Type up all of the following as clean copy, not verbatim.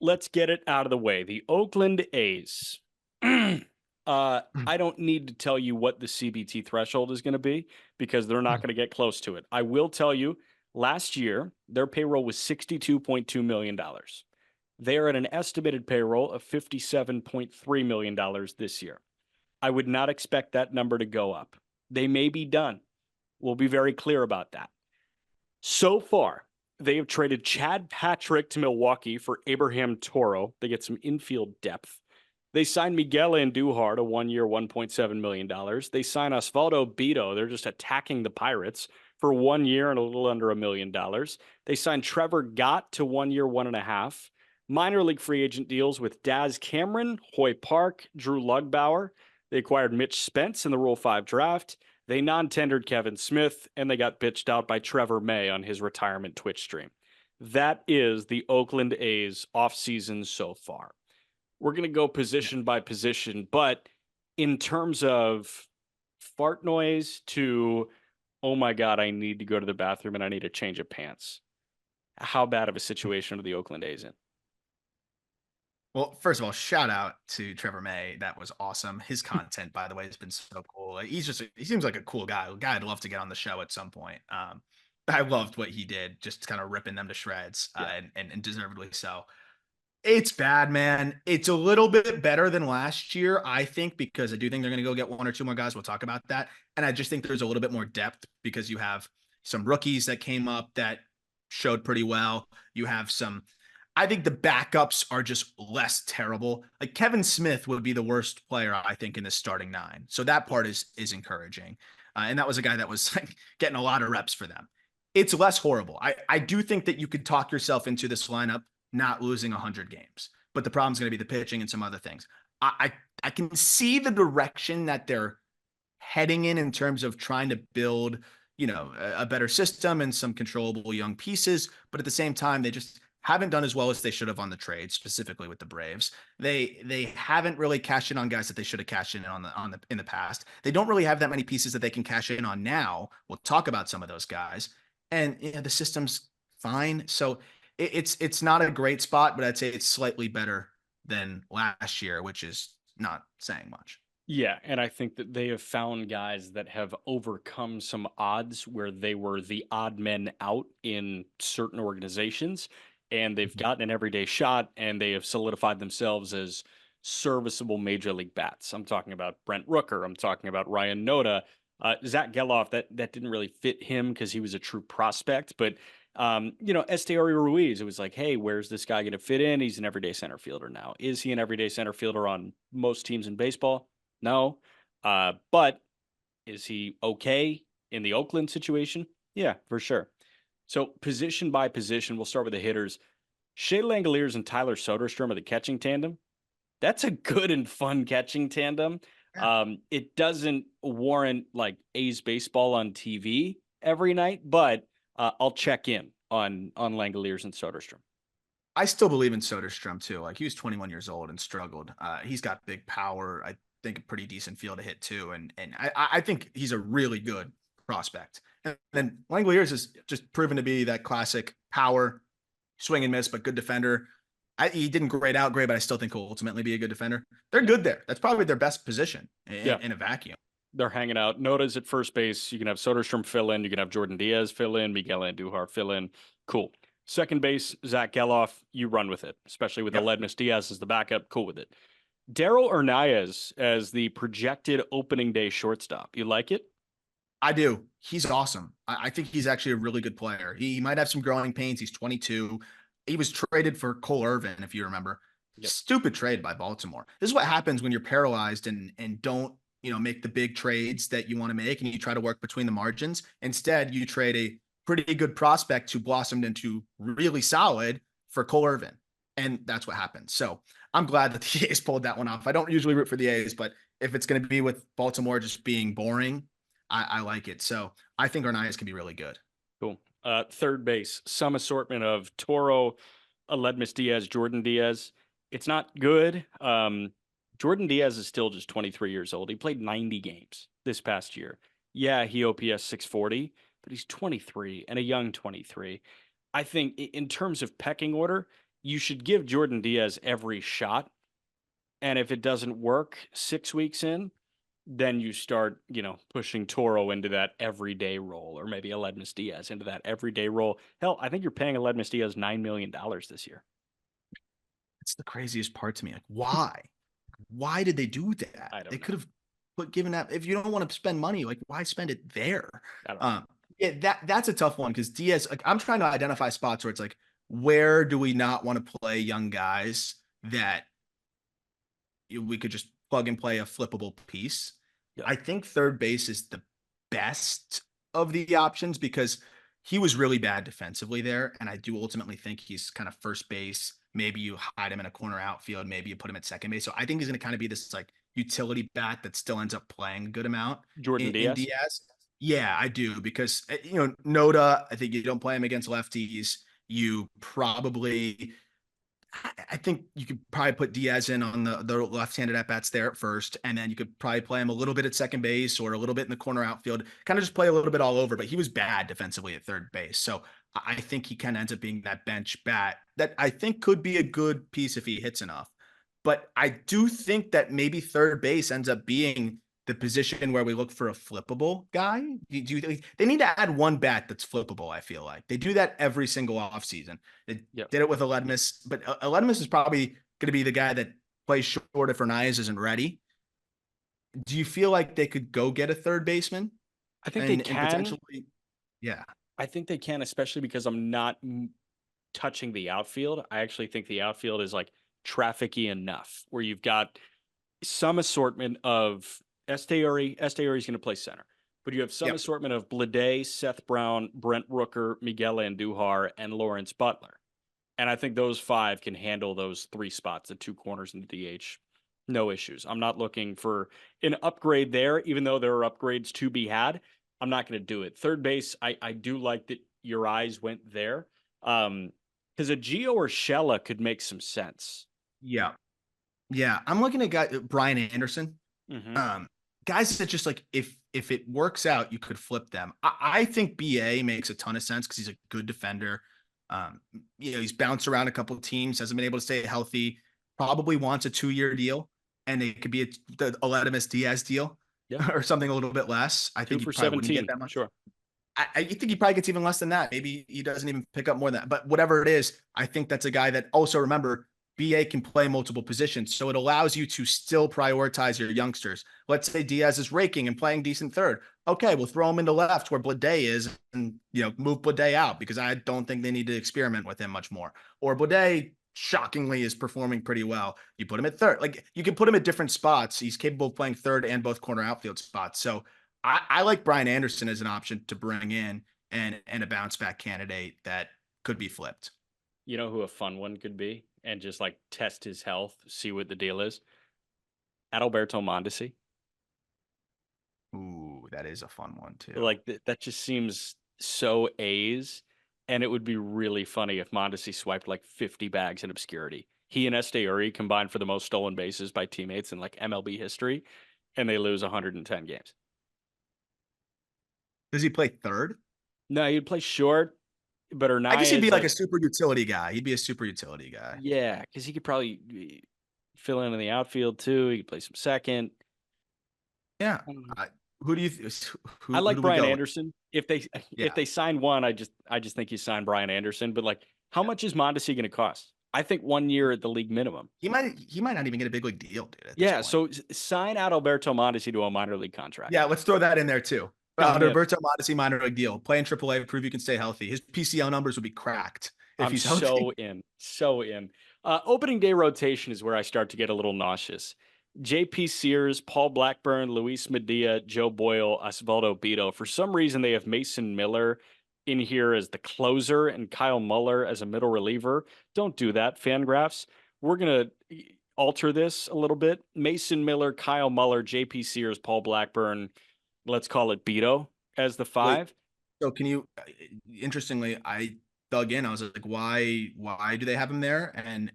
let's get it out of the way. The Oakland A's. I don't need to tell you what the CBT threshold is going to be because they're not going to get close to it. I will tell you, last year, their payroll was $62.2 million. They are at an estimated payroll of $57.3 million this year. I would not expect that number to go up. They may be done. We'll be very clear about that. So far, they have traded Chad Patrick to Milwaukee for Abraham Toro. They get some infield depth. They signed Miguel Andujar to 1 year, $1.7 million. They signed Osvaldo Bido. They're just attacking the Pirates for 1 year and a little under $1 million. They signed Trevor Gott to 1 year, 1.5. Minor league free agent deals with Daz Cameron, Hoy Park, Drew Lugbauer. They acquired Mitch Spence in the Rule 5 draft. They non-tendered Kevin Smith, and they got bitched out by Trevor May on his retirement Twitch stream. That is the Oakland A's offseason so far. We're going to go position by position, but in terms of fart noise to, oh my God, I need to go to the bathroom and I need a change of pants. How bad of a situation are the Oakland A's in? Well, first of all, shout out to Trevor May. That was awesome. His content, by the way, has been so cool. He seems like a cool guy. A guy I'd love to get on the show at some point. I loved what he did, just kind of ripping them to shreds, Yeah. and deservedly so. It's bad, man. It's a little bit better than last year, I think, because I do think they're going to go get one or two more guys. We'll talk about that. And I just think there's a little bit more depth because you have some rookies that came up that showed pretty well. You have some, I think the backups are just less terrible. Like Kevin Smith would be the worst player, I think, in the starting nine. So that part is encouraging. And that was a guy that was like getting a lot of reps for them. It's less horrible. I do think that you could talk yourself into this lineup not losing 100 games. But the problem's going to be the pitching and some other things. I can see the direction that they're heading in terms of trying to build, a better system and some controllable young pieces. But at the same time, they just haven't done as well as they should have on the trade, specifically with the Braves. They haven't really cashed in on guys that they should have cashed in in the past. They don't really have that many pieces that they can cash in on now. We'll talk about some of those guys. And the system's fine. So it's not a great spot, but I'd say it's slightly better than last year, which is not saying much. Yeah, and I think that they have found guys that have overcome some odds where they were the odd men out in certain organizations, and they've gotten an everyday shot, and they have solidified themselves as serviceable major league bats. I'm talking about Brent Rooker. I'm talking about Ryan Noda. Zach Geloff, that didn't really fit him because he was a true prospect, but Esteori Ruiz, it was like, hey, where's this guy going to fit in? He's an everyday center fielder now. Is he an everyday center fielder on most teams in baseball? No. But is he okay in the Oakland situation? Yeah, for sure. So position by position, we'll start with the hitters. Shea Langoliers and Tyler Soderstrom are the catching tandem. That's a good and fun catching tandem. It doesn't warrant like A's baseball on TV every night, but I'll check in on Langoliers and Soderstrom. I still believe in Soderstrom too. Like he was 21 years old and struggled. He's got big power. I think a pretty decent field to hit too. And I think he's a really good prospect. And then Langoliers is just proven to be that classic power, swing and miss, but good defender. He didn't grade out great, but I still think he'll ultimately be a good defender. They're good there. That's probably their best position in a vacuum. They're hanging out. Noda's at first base. You can have Soderstrom fill in. You can have Jordan Diaz fill in. Miguel Andujar fill in. Cool. Second base, Zach Geloff. You run with it, especially with Aledmus Diaz as the backup. Cool with it. Daryl Hernandez as the projected opening day shortstop. You like it? I do. He's awesome. I think he's actually a really good player. He might have some growing pains. He's 22. He was traded for Cole Irvin, if you remember. Yep. Stupid trade by Baltimore. This is what happens when you're paralyzed and don't make the big trades that you want to make and you try to work between the margins. Instead, you trade a pretty good prospect who blossomed into really solid for Cole Irvin. And that's what happened. So I'm glad that the A's pulled that one off. I don't usually root for the A's, but if it's going to be with Baltimore just being boring, I like it. So I think Hernandez can be really good. Cool. Third base, some assortment of Toro, Aledmus Diaz, Jordan Diaz. It's not good. Jordan Diaz is still just 23 years old. He played 90 games this past year. Yeah, he OPS 640, but he's 23 and a young 23. I think in terms of pecking order, you should give Jordan Diaz every shot. And if it doesn't work 6 weeks in, then you start, pushing Toro into that everyday role, or maybe Aledmus Diaz into that everyday role. Hell, I think you're paying Aledmus Diaz $9 million this year. It's the craziest part to me. Like, why? Why did they do that? I They don't know. could have given that. If you don't want to spend money, like, why spend it there? I don't know. Yeah, that's a tough one because Diaz. Like, I'm trying to identify spots where it's like, where do we not want to play young guys that we could just plug and play a flippable piece? Yeah. I think third base is the best of the options because he was really bad defensively there. And I do ultimately think he's kind of first base. Maybe you hide him in a corner outfield. Maybe you put him at second base. So I think he's going to kind of be this like utility bat that still ends up playing a good amount Jordan in Diaz. Diaz. Yeah, I do because Noda. I think you don't play him against lefties. You probably I think you could probably put Diaz in on the left-handed at bats there at first, and then you could probably play him a little bit at second base or a little bit in the corner outfield, kind of just play a little bit all over. But he was bad defensively at third base, so I think he kind of ends up being that bench bat that I think could be a good piece if he hits enough. But I do think that maybe third base ends up being the position where we look for a flippable guy. They need to add one bat that's flippable? I feel like they do that every single offseason. They Yep. did it with Aledmus, but Aledmus is probably going to be the guy that plays short if Hernandez isn't ready. Do you feel like they could go get a third baseman I think they and can. potentially, yeah, I think they can, especially because I'm not touching the outfield. I actually think the outfield is like trafficy enough where you've got some assortment of Esteury. Esteury is going to play center, but you have some yep, assortment of Blade, Seth Brown, Brent Rooker, Miguel Andujar, and Lawrence Butler. And I think those five can handle those three spots, the two corners and the DH. No issues. I'm not looking for an upgrade there, even though there are upgrades to be had. I'm not going to do it. Third base, I do like that your eyes went there. Because a Gio or Shella could make some sense. yeah, yeah. I'm looking at Brian Anderson. Mm-hmm. Um, Guys that just like if it works out, you could flip them. I think BA makes a ton of sense because he's a good defender. Um, he's bounced around a couple of teams, hasn't been able to stay healthy. Probably wants a 2-year deal, and it could be the Aledmus Diaz deal Yeah. or something a little bit less. I Two think he for probably wouldn't get 17. that much. Sure. I think he probably gets even less than that. Maybe he doesn't even pick up more than that. But whatever it is, I think that's a guy that also remember BA can play multiple positions. So it allows you to still prioritize your youngsters. Let's say Diaz is raking and playing decent third. Okay, we'll throw him into left where Blade is and move Blade out because I don't think they need to experiment with him much more. Or Blade shockingly is performing pretty well. You put him at third. Like you can put him at different spots. He's capable of playing third and both corner outfield spots. So I like Brian Anderson as an option to bring in and a bounce back candidate that could be flipped. You know who a fun one could be? And just like test his health, see what the deal is? Adalberto Mondesi. Ooh, that is a fun one too. Like that just seems so A's. And it would be really funny if Mondesi swiped like 50 bags in obscurity. He and Esteury combined for the most stolen bases by teammates in like MLB history, and they lose 110 games. Does he play third? No, he'd play short, but I guess he'd be Hernandez, like a like, super utility guy. He'd be a super utility guy. yeah, because he could probably fill in the outfield too. He could play some second. Yeah. Mm. Who do you I who like do we Brian go with? Anderson. If they Yeah. sign one, I just think you sign Brian Anderson. But like, how much is Mondesi going to cost? I think 1 year at the league minimum. He might not even get a big league deal, dude, at this Yeah, point. so sign Adalberto Mondesi to a minor league contract. Yeah, let's throw that in there too. I'm in. Roberto Mondesi minor league deal. Play in AAA, prove you can stay healthy. His PCL numbers would be cracked if I'm he's healthy. so in. So in. Opening day rotation is where I start to get a little nauseous. JP Sears, Paul Blackburn, Luis Medea, Joe Boyle, Osvaldo Beto. For some reason, they have Mason Miller in here as the closer and Kyle Muller as a middle reliever. Don't do that, Fangraphs. We're going to alter this a little bit. Mason Miller, Kyle Muller, JP Sears, Paul Blackburn. Let's call it Beto as the Wait, five. so can you? Interestingly, I dug in. I was like, why do they have him there? And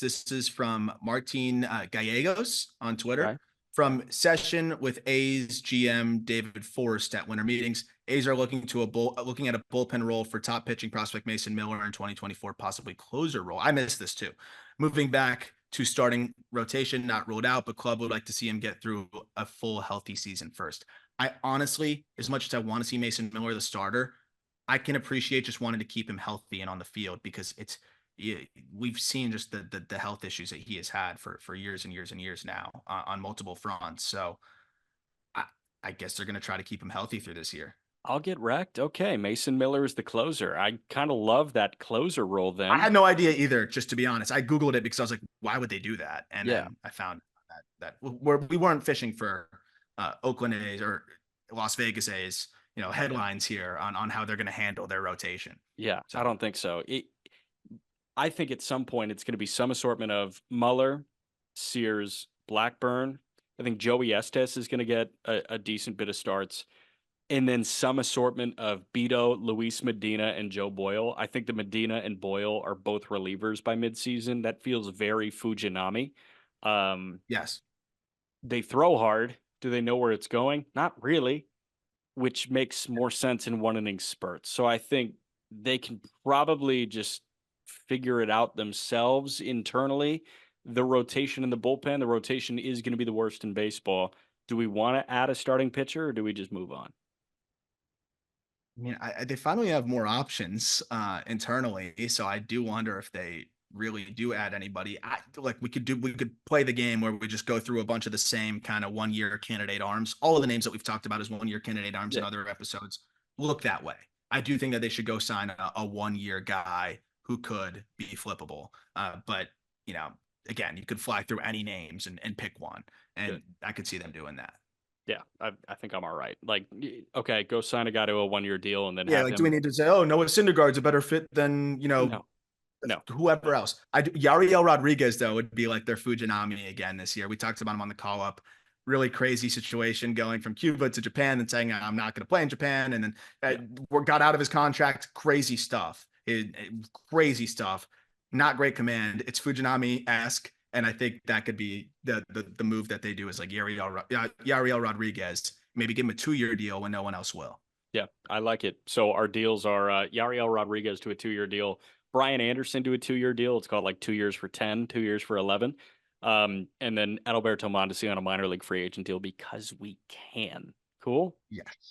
this is from Martin Gallegos on Twitter Okay. from session with A's GM David Forrest at winter meetings. A's are looking at a bullpen role for top pitching prospect Mason Miller in 2024, possibly closer role. I missed this too. Moving back to starting rotation, not ruled out, but club would like to see him get through a full healthy season first. I honestly, as much as I want to see Mason Miller the starter, I can appreciate just wanting to keep him healthy and on the field because we've seen just the health issues that he has had for years and years and years now on multiple fronts. So I, I guess they're going to try to keep him healthy through this year. I'll get wrecked. Okay, Mason Miller is the closer. I kind of love that closer role I then. had no idea either, just to be honest. I Googled it because I was like, why would they do that? And Yeah. then I found we weren't fishing for Oakland A's or Las Vegas A's, headlines here on how they're going to handle their rotation. Yeah, I So don't think so. I think at some point it's going to be some assortment of Muller, Sears, Blackburn. I think Joey Estes is going to get a decent bit of starts. And then some assortment of Beto, Luis Medina, and Joe Boyle. I think the Medina and Boyle are both relievers by midseason. That feels very Fujinami. Um, yes, they throw hard. Do they know where it's going? Not really, which makes more sense in one inning spurts. So I think they can probably just figure it out themselves internally. The rotation in the bullpen, the rotation is going to be the worst in baseball. Do we want to add a starting pitcher or do we just move on? I mean, they finally have more options internally, so I do wonder if they really do add anybody. Like we could play the game where we just go through a bunch of the same kind of 1 year candidate arms. All of the names that we've talked about as 1 year candidate arms in Yeah. other episodes look that way. I do think that they should go sign a 1 year guy who could be flippable. But you know, again, you could fly through any names and pick one, and Good. I could see them doing that. Yeah, I think I'm all right. Like, okay, go sign a guy to a 1 year deal and then Yeah, have like do we him. need to say, oh, Noah Syndergaard's a better fit than No, no. whoever else? Yariel Rodriguez though would be like their Fujinami again this year. We talked about him on the call up. Really crazy situation going from Cuba to Japan and saying I'm not going to play in Japan, and then Yeah, got out of his contract. Crazy stuff. Crazy stuff. Not great command. It's Fujinami esque, and I think that could be the move that they do is like Yariel Rodriguez. Maybe give him a 2 year deal when no one else will. yeah, I like it. So our deals are Yariel Rodriguez to a 2 year deal, Brian Anderson to a 2 year deal. It's called like 2 years for 10, 2 years for 11. And then Adalberto Mondesi on a minor league free agent deal because we can. Cool. Yeah.